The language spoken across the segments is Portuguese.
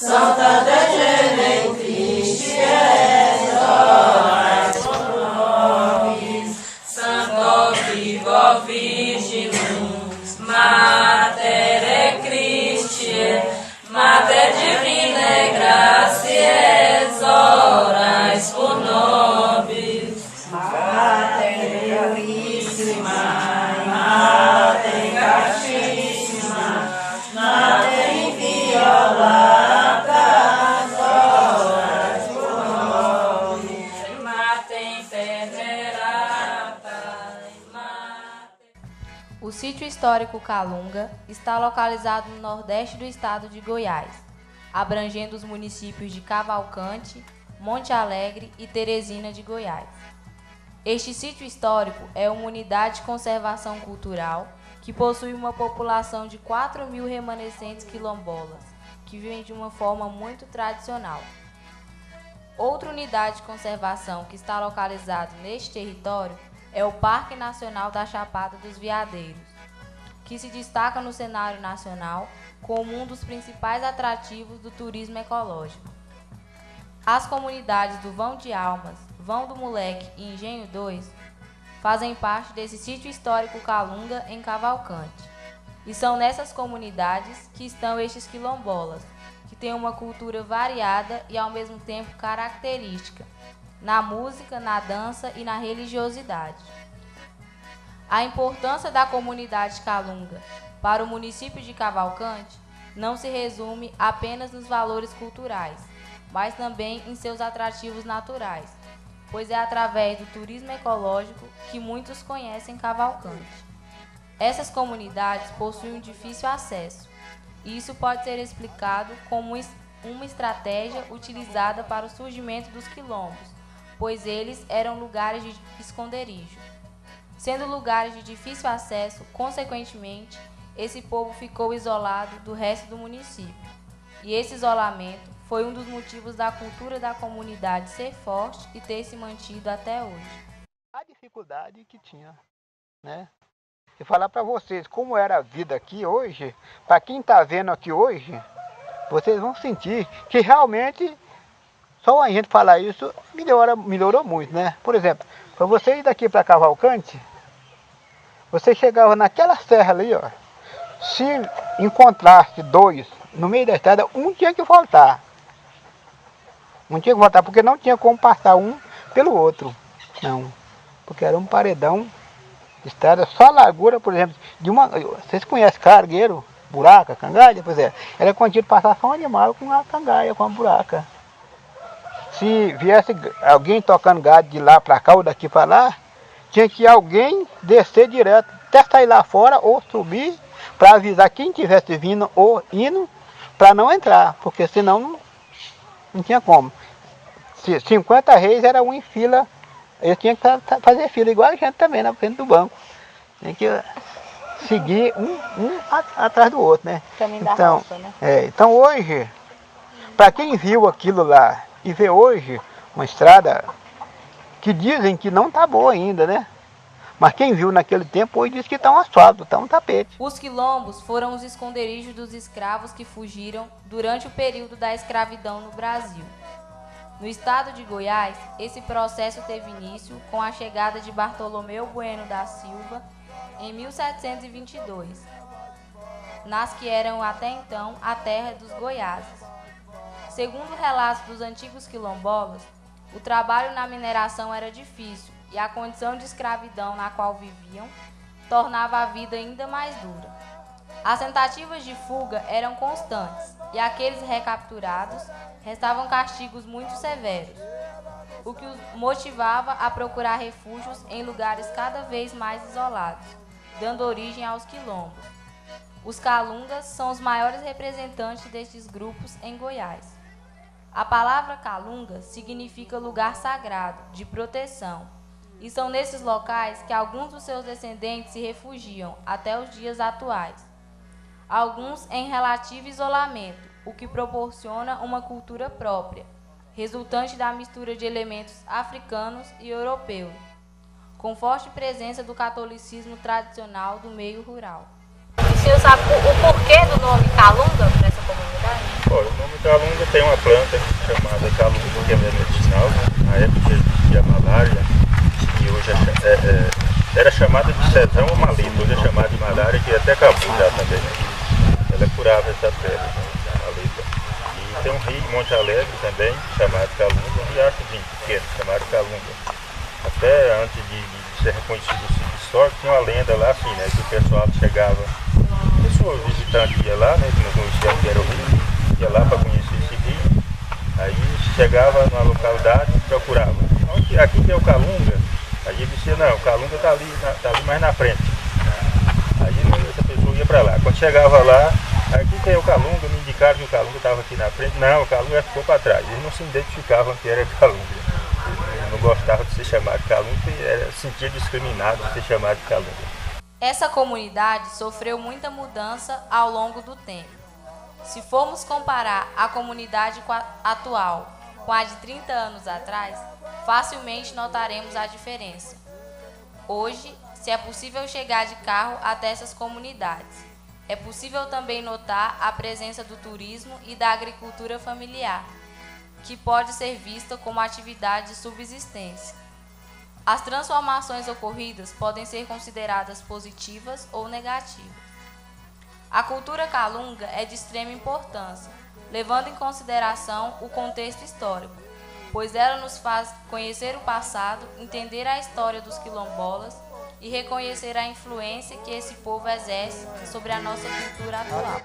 Santa Virgem Cristi orai pro nobis, Santo vivo Virginus, Mater Christi, Mater Divinae Gratiae, orai pro nobis, Mater Purissima, Mater Castíssima, Mater inviolata, O sítio histórico Calunga está localizado no nordeste do estado de Goiás, abrangendo os municípios de Cavalcante, Monte Alegre e Teresina de Goiás. Este sítio histórico é uma unidade de conservação cultural que possui uma população de 4.000 remanescentes quilombolas, que vivem de uma forma muito tradicional. Outra unidade de conservação que está localizada neste território é o Parque Nacional da Chapada dos Veadeiros, que se destaca no cenário nacional como um dos principais atrativos do turismo ecológico. As comunidades do Vão de Almas, Vão do Moleque e Engenho 2 fazem parte desse sítio histórico Calunga em Cavalcante. E são nessas comunidades que estão estes quilombolas, que têm uma cultura variada e ao mesmo tempo característica, na música, na dança e na religiosidade. A importância da comunidade Calunga para o município de Cavalcante não se resume apenas nos valores culturais, mas também em seus atrativos naturais, pois é através do turismo ecológico que muitos conhecem Cavalcante. Essas comunidades possuem um difícil acesso, e isso pode ser explicado como uma estratégia utilizada para o surgimento dos quilombos, pois eles eram lugares de esconderijo. Sendo lugares de difícil acesso, consequentemente, esse povo ficou isolado do resto do município. E esse isolamento foi um dos motivos da cultura da comunidade ser forte e ter se mantido até hoje. A dificuldade que tinha, né? E falar para vocês como era a vida aqui hoje, para quem está vendo aqui hoje, vocês vão sentir que realmente só a gente falar isso melhorou muito, né? Por exemplo, para você ir daqui para Cavalcante, você chegava naquela serra ali, ó. Se encontrasse dois no meio da estrada, um tinha que voltar. Um tinha que voltar porque não tinha como passar um pelo outro. Não, porque era um paredão de estrada, só largura, por exemplo, de uma... Vocês conhecem cargueiro, buraca, cangalha? Pois é, era contido passar só um animal com uma cangalha, com uma buraca. Se viesse alguém tocando gado de lá para cá ou daqui para lá, tinha que alguém descer direto, até sair lá fora ou subir para avisar quem estivesse vindo ou indo para não entrar, porque senão não tinha como. Se 50 reis era um em fila, eles tinham que fazer fila igual a gente também na frente do banco. Tem que seguir um atrás do outro, né? Caminho da Então, roça, né? então hoje, para quem viu aquilo lá e vê hoje uma estrada que dizem que não está boa ainda, né? Mas quem viu naquele tempo hoje diz que está um asfalto, está um tapete. Os quilombos foram os esconderijos dos escravos que fugiram durante o período da escravidão no Brasil. No estado de Goiás, esse processo teve início com a chegada de Bartolomeu Bueno da Silva em 1722, nas que eram até então a terra dos Goiáses. Segundo relatos dos antigos quilombolas, o trabalho na mineração era difícil e a condição de escravidão na qual viviam tornava a vida ainda mais dura. As tentativas de fuga eram constantes e aqueles recapturados restavam castigos muito severos, o que os motivava a procurar refúgios em lugares cada vez mais isolados, dando origem aos quilombos. Os calungas são os maiores representantes destes grupos em Goiás. A palavra calunga significa lugar sagrado, de proteção, e são nesses locais que alguns dos seus descendentes se refugiam até os dias atuais. Alguns em relativo isolamento, o que proporciona uma cultura própria, resultante da mistura de elementos africanos e europeus, com forte presença do catolicismo tradicional do meio rural. senhor sabe o porquê do nome Calunga para essa comunidade? Olha, o nome Calunga tem uma planta chamada Calunga, que é medicinal. Na época de malária, que hoje era chamada de cesão ou maleta, hoje é chamada de malária, que até acabou já também, né? Ela curava essa pele, a maleta. E tem um rio, Monte Alegre também, chamado Calunga, um riachozinho pequeno, chamado Calunga. Até antes de ser reconhecido o sítio histórico, tinha uma lenda lá assim, né? Que o pessoal chegava, pessoa visitante ia lá, né? Que não conhecia o que era o rio, ia lá para conhecer esse rio. Aí chegava na localidade e procurava. Aqui que é o Calunga. Aí ele dizia, não, o Calunga está ali mais na frente. Aí essa pessoa ia para lá. Quando chegava lá, aqui que é o Calunga, me indicaram que o Calunga estava aqui na frente. Não, o Calunga ficou para trás. Eles não se identificavam que era Calunga. Eles não gostavam de ser chamado de Calunga, porque sentia discriminado de ser chamado de Calunga. Essa comunidade sofreu muita mudança ao longo do tempo. Se formos comparar a comunidade atual com a de 30 anos atrás, facilmente notaremos a diferença. Hoje, se é possível chegar de carro até essas comunidades, é possível também notar a presença do turismo e da agricultura familiar, que pode ser vista como atividade de subsistência. As transformações ocorridas podem ser consideradas positivas ou negativas. A cultura calunga é de extrema importância, levando em consideração o contexto histórico, pois ela nos faz conhecer o passado, entender a história dos quilombolas e reconhecer a influência que esse povo exerce sobre a nossa cultura atual.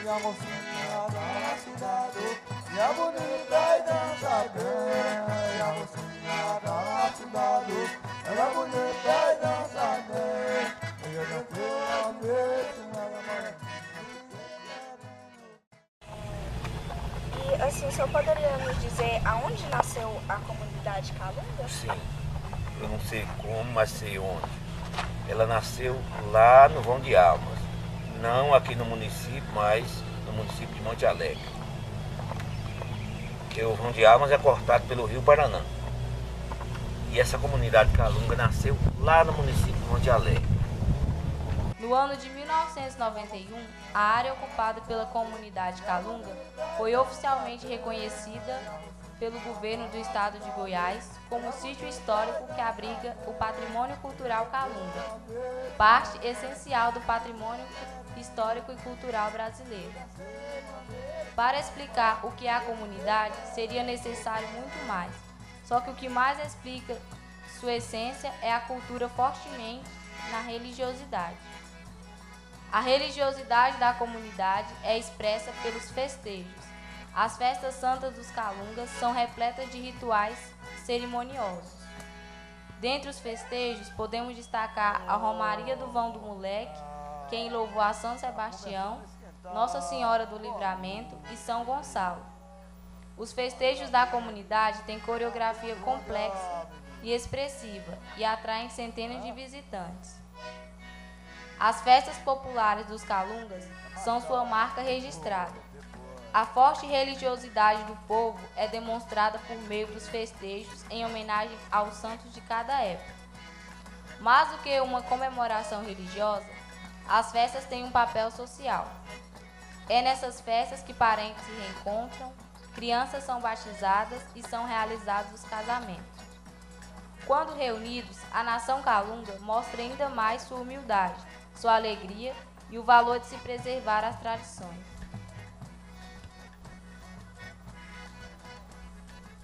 E a mocinha da cidade, e a bonita e dança bem. E a mocinha da cidade, ela é bonita e dança bem. E eu não tenho a ver. E assim, o senhor poderia nos dizer aonde nasceu a comunidade Calunga? Sim, eu não sei como, mas sei onde. Ela nasceu lá no Vão de Almas. Não aqui no município, mas no município de Monte Alegre. Porque o Vão de Almas é cortado pelo Rio Paraná. E essa comunidade Calunga nasceu lá no município de Monte Alegre. No ano de 1991, a área ocupada pela comunidade Calunga foi oficialmente reconhecida pelo governo do estado de Goiás como sítio histórico que abriga o patrimônio cultural Calunga, parte essencial do patrimônio histórico e cultural brasileiro. Para explicar o que é a comunidade, seria necessário muito mais, só que o que mais explica sua essência é a cultura fortemente na religiosidade. A religiosidade da comunidade é expressa pelos festejos. As festas santas dos Calungas são repletas de rituais cerimoniosos. Dentre os festejos, podemos destacar a Romaria do Vão do Moleque, que em louvor a São Sebastião, Nossa Senhora do Livramento e São Gonçalo. Os festejos da comunidade têm coreografia complexa e expressiva e atraem centenas de visitantes. As festas populares dos Calungas são sua marca registrada. A forte religiosidade do povo é demonstrada por meio dos festejos em homenagem aos santos de cada época. Mais do que uma comemoração religiosa, as festas têm um papel social. É nessas festas que parentes se reencontram, crianças são batizadas e são realizados os casamentos. Quando reunidos, a nação Calunga mostra ainda mais sua humildade, sua alegria e o valor de se preservar as tradições.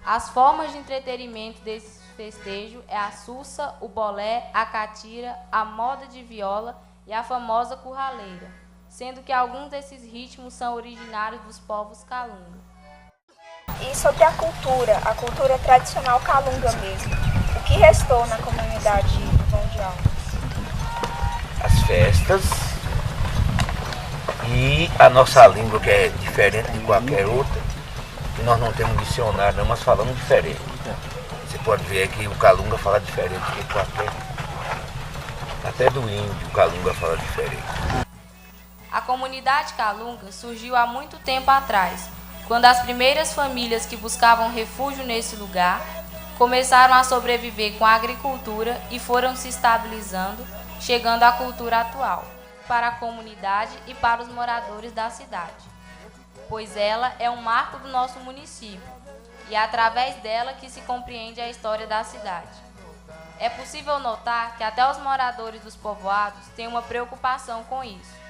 As formas de entretenimento desse festejo é a sussa, o bolé, a catira, a moda de viola e a famosa curraleira, sendo que alguns desses ritmos são originários dos povos Calunga. E sobre a cultura tradicional Calunga mesmo, o que restou na comunidade do Vão de Almas? As festas e a nossa língua, que é diferente de qualquer outra, que nós não temos dicionário, não, mas falamos diferente. Você pode ver que o Calunga fala diferente de qualquer. Até do índio o Calunga fala diferente. comunidade Calunga surgiu há muito tempo atrás, quando as primeiras famílias que buscavam refúgio nesse lugar começaram a sobreviver com a agricultura e foram se estabilizando, chegando à cultura atual, para a comunidade e para os moradores da cidade, pois ela é um marco do nosso município e é através dela que se compreende a história da cidade. É possível notar que até os moradores dos povoados têm uma preocupação com isso.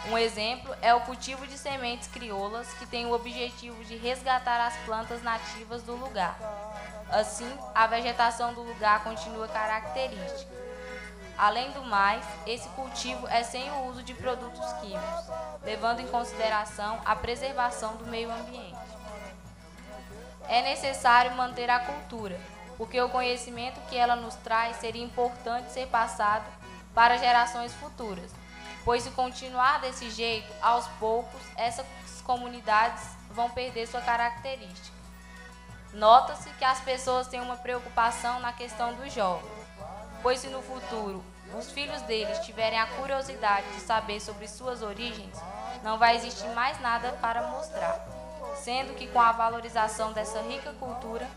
Um exemplo é o cultivo de sementes crioulas, que tem o objetivo de resgatar as plantas nativas do lugar. Assim, a vegetação do lugar continua característica. Além do mais, esse cultivo é sem o uso de produtos químicos, levando em consideração a preservação do meio ambiente. É necessário manter a cultura, porque o conhecimento que ela nos traz seria importante ser passado para gerações futuras, pois se continuar desse jeito, aos poucos, essas comunidades vão perder sua característica. Nota-se que as pessoas têm uma preocupação na questão dos jovens, pois se no futuro os filhos deles tiverem a curiosidade de saber sobre suas origens, não vai existir mais nada para mostrar, sendo que com a valorização dessa rica cultura,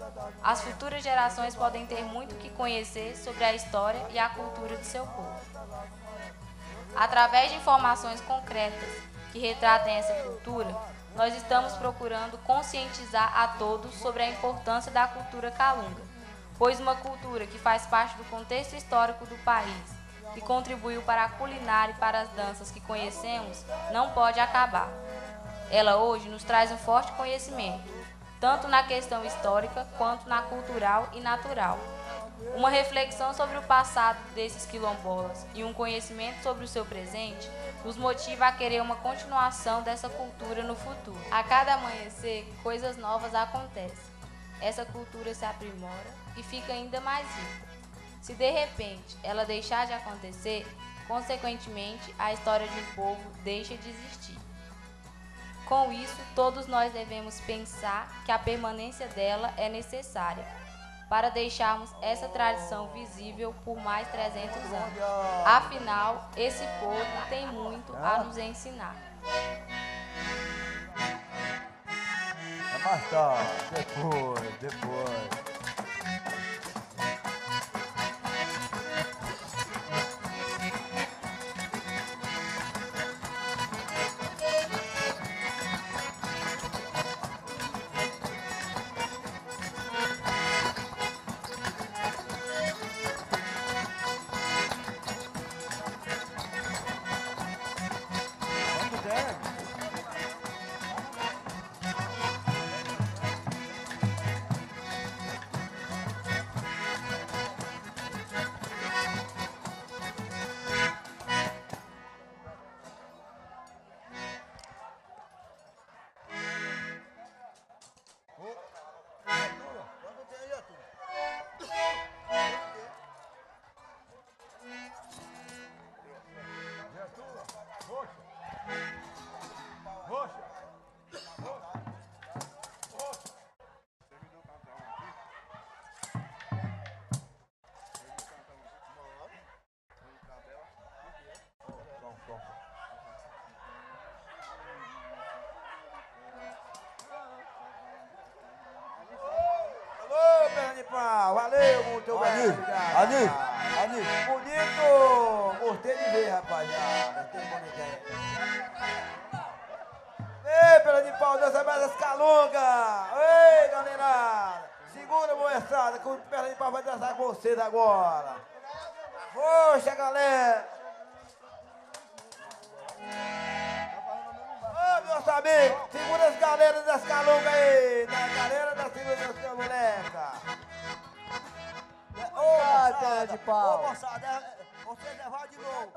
as futuras gerações podem ter muito que conhecer sobre a história e a cultura do seu povo. Através de informações concretas que retratem essa cultura, nós estamos procurando conscientizar a todos sobre a importância da cultura calunga, pois uma cultura que faz parte do contexto histórico do país, que contribuiu para a culinária e para as danças que conhecemos, não pode acabar. Ela hoje nos traz um forte conhecimento, tanto na questão histórica quanto na cultural e natural. Uma reflexão sobre o passado desses quilombolas e um conhecimento sobre o seu presente nos motiva a querer uma continuação dessa cultura no futuro. A cada amanhecer, coisas novas acontecem. Essa cultura se aprimora e fica ainda mais rica. Se de repente ela deixar de acontecer, consequentemente a história de um povo deixa de existir. Com isso, todos nós devemos pensar que a permanência dela é necessária, para deixarmos essa tradição visível por mais 300 anos. Afinal, esse povo tem muito a nos ensinar. É mais tarde, depois. Valeu, muito obrigado. Ali, bonito. Gostei de ver, rapaz. Gostei bonito aí. Ei, pela de pau, Deus abençoe as calungas. Ei, galera. Segura, moçada, que o perna de pau vai dançar com vocês agora. Poxa, galera. Ô, meus amigos, segura as galeras das calungas aí. Da galera da segura das moleca. Ô, moçada, de pau. Ô, moçada, você levar de novo.